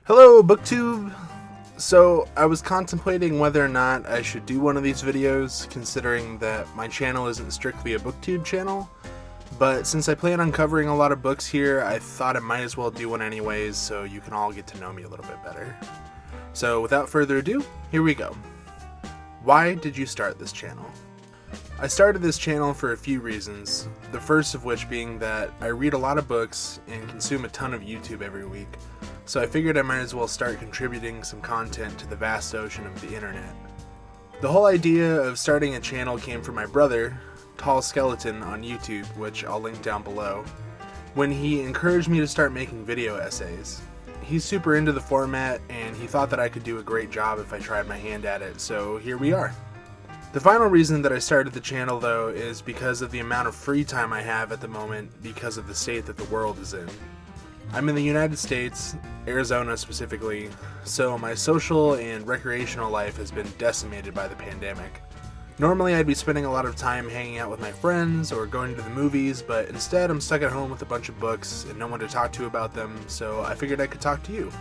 Hello, Booktube! So, I was contemplating whether or not I should do one of these videos, considering that my channel isn't strictly a Booktube channel, but since I plan on covering a lot of books here, I thought I might as well do one anyways, so you can all get to know me a little bit better. So, without further ado, here we go. Why did you start this channel? I started this channel for a few reasons, the first of which being that I read a lot of books and consume a ton of YouTube every week, so I figured I might as well start contributing some content to the vast ocean of the internet. The whole idea of starting a channel came from my brother, Tall Skeleton on YouTube, which I'll link down below, when he encouraged me to start making video essays. He's super into the format and he thought that I could do a great job if I tried my hand at it, so here we are. The final reason that I started the channel though is because of the amount of free time I have at the moment because of the state that the world is in. I'm in the United States, Arizona specifically, so my social and recreational life has been decimated by the pandemic. Normally I'd be spending a lot of time hanging out with my friends or going to the movies, but instead I'm stuck at home with a bunch of books and no one to talk to about them, so I figured I could talk to you.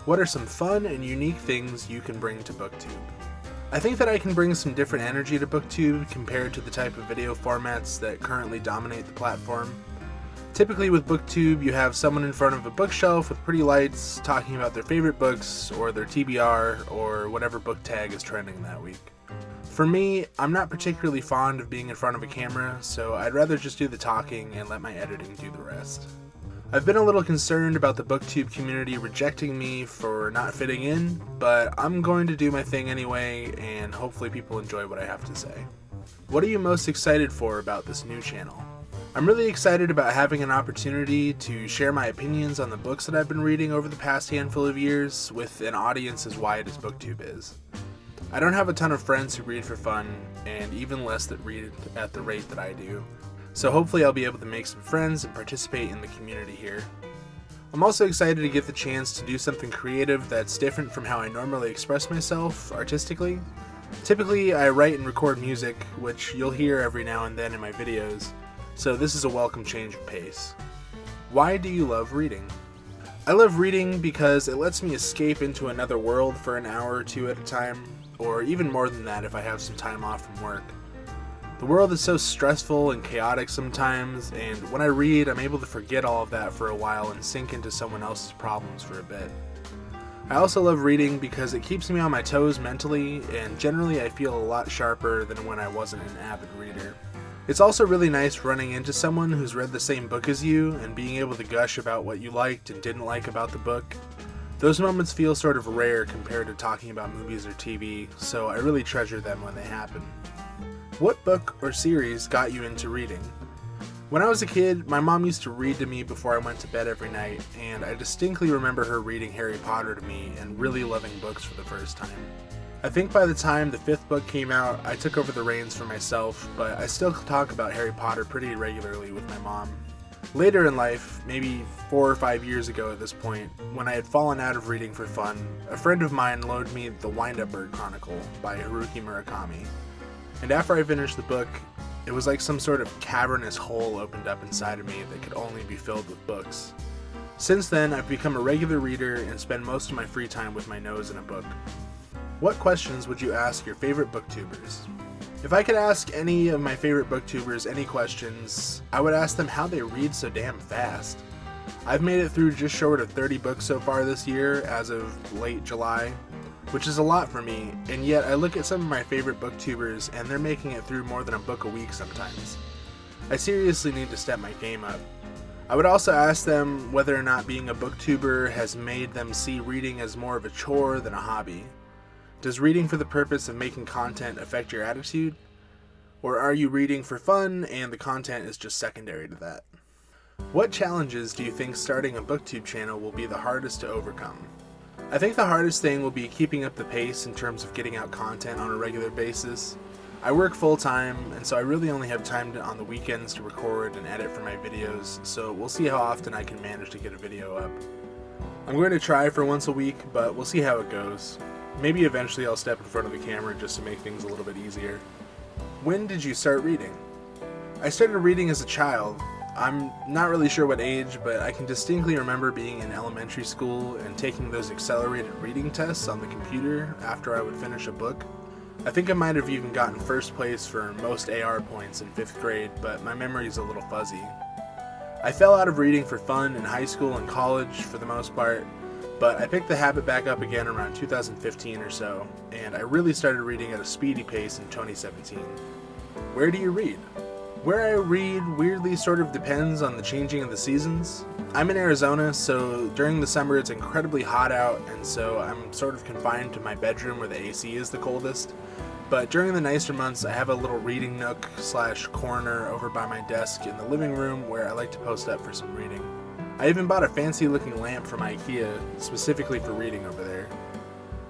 What are some fun and unique things you can bring to Booktube? I think that I can bring some different energy to Booktube compared to the type of video formats that currently dominate the platform. Typically with Booktube, you have someone in front of a bookshelf with pretty lights talking about their favorite books or their TBR or whatever book tag is trending that week. For me, I'm not particularly fond of being in front of a camera, so I'd rather just do the talking and let my editing do the rest. I've been a little concerned about the Booktube community rejecting me for not fitting in, but I'm going to do my thing anyway, and hopefully people enjoy what I have to say. What are you most excited for about this new channel? I'm really excited about having an opportunity to share my opinions on the books that I've been reading over the past handful of years with an audience as wide as Booktube is. I don't have a ton of friends who read for fun, and even less that read at the rate that I do. So hopefully I'll be able to make some friends and participate in the community here. I'm also excited to get the chance to do something creative that's different from how I normally express myself artistically. Typically I write and record music, which you'll hear every now and then in my videos, so this is a welcome change of pace. Why do you love reading? I love reading because it lets me escape into another world for an hour or two at a time, or even more than that if I have some time off from work. The world is so stressful and chaotic sometimes, and when I read, I'm able to forget all of that for a while and sink into someone else's problems for a bit. I also love reading because it keeps me on my toes mentally, and generally I feel a lot sharper than when I wasn't an avid reader. It's also really nice running into someone who's read the same book as you and being able to gush about what you liked and didn't like about the book. Those moments feel sort of rare compared to talking about movies or TV, so I really treasure them when they happen. What book or series got you into reading? When I was a kid, my mom used to read to me before I went to bed every night, and I distinctly remember her reading Harry Potter to me and really loving books for the first time. I think by the time the 5th book came out, I took over the reins for myself, but I still talk about Harry Potter pretty regularly with my mom. Later in life, maybe 4 or 5 years ago at this point, when I had fallen out of reading for fun, a friend of mine loaned me The Wind-Up Bird Chronicle by Haruki Murakami. And after I finished the book, it was like some sort of cavernous hole opened up inside of me that could only be filled with books. Since then, I've become a regular reader and spend most of my free time with my nose in a book. What questions would you ask your favorite booktubers? If I could ask any of my favorite booktubers any questions, I would ask them how they read so damn fast. I've made it through just short of 30 books so far this year as of late July, which is a lot for me, and yet I look at some of my favorite booktubers and they're making it through more than a book a week sometimes. I seriously need to step my game up. I would also ask them whether or not being a booktuber has made them see reading as more of a chore than a hobby. Does reading for the purpose of making content affect your attitude? Or are you reading for fun and the content is just secondary to that? What challenges do you think starting a booktube channel will be the hardest to overcome? I think the hardest thing will be keeping up the pace in terms of getting out content on a regular basis. I work full-time, and so I really only have time on the weekends to record and edit for my videos, so we'll see how often I can manage to get a video up. I'm going to try for once a week, but we'll see how it goes. Maybe eventually I'll step in front of the camera just to make things a little bit easier. When did you start reading? I started reading as a child. I'm not really sure what age, but I can distinctly remember being in elementary school and taking those accelerated reading tests on the computer after I would finish a book. I think I might have even gotten first place for most AR points in 5th grade, but my memory's a little fuzzy. I fell out of reading for fun in high school and college for the most part, but I picked the habit back up again around 2015 or so, and I really started reading at a speedy pace in 2017. Where do you read? Where I read weirdly sort of depends on the changing of the seasons. I'm in Arizona, so during the summer it's incredibly hot out, and so I'm sort of confined to my bedroom where the AC is the coldest. But during the nicer months, I have a little reading nook / corner over by my desk in the living room where I like to post up for some reading. I even bought a fancy looking lamp from IKEA specifically for reading over there.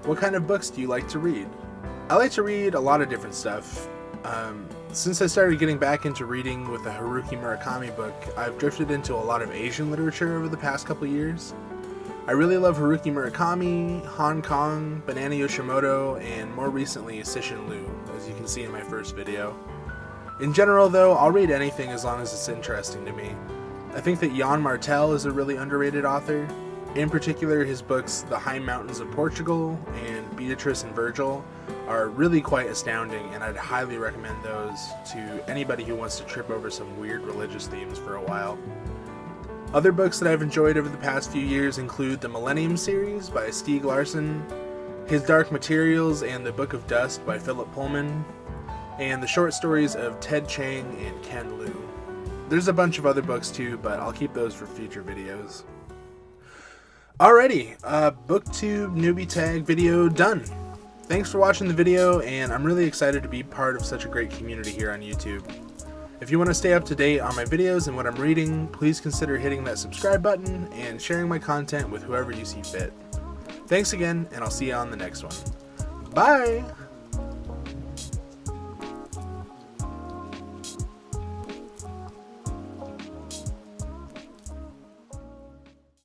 What kind of books do you like to read? I like to read a lot of different stuff. Since I started getting back into reading with the Haruki Murakami book, I've drifted into a lot of Asian literature over the past couple years. I really love Haruki Murakami, Hong Kong, Banana Yoshimoto, and more recently Cixin Liu, as you can see in my first video. In general though, I'll read anything as long as it's interesting to me. I think that Jan Martel is a really underrated author. In particular, his books The High Mountains of Portugal and Beatrice and Virgil are really quite astounding, and I'd highly recommend those to anybody who wants to trip over some weird religious themes for a while. Other books that I've enjoyed over the past few years include the Millennium series by Stieg Larsson, His Dark Materials and the Book of Dust by Philip Pullman, and the short stories of Ted Chiang and Ken Liu. There's a bunch of other books too, but I'll keep those for future videos. Alrighty, Booktube Newbie tag video done. Thanks for watching the video, and I'm really excited to be part of such a great community here on YouTube. If you want to stay up to date on my videos and what I'm reading, please consider hitting that subscribe button and sharing my content with whoever you see fit. Thanks again, and I'll see you on the next one. Bye!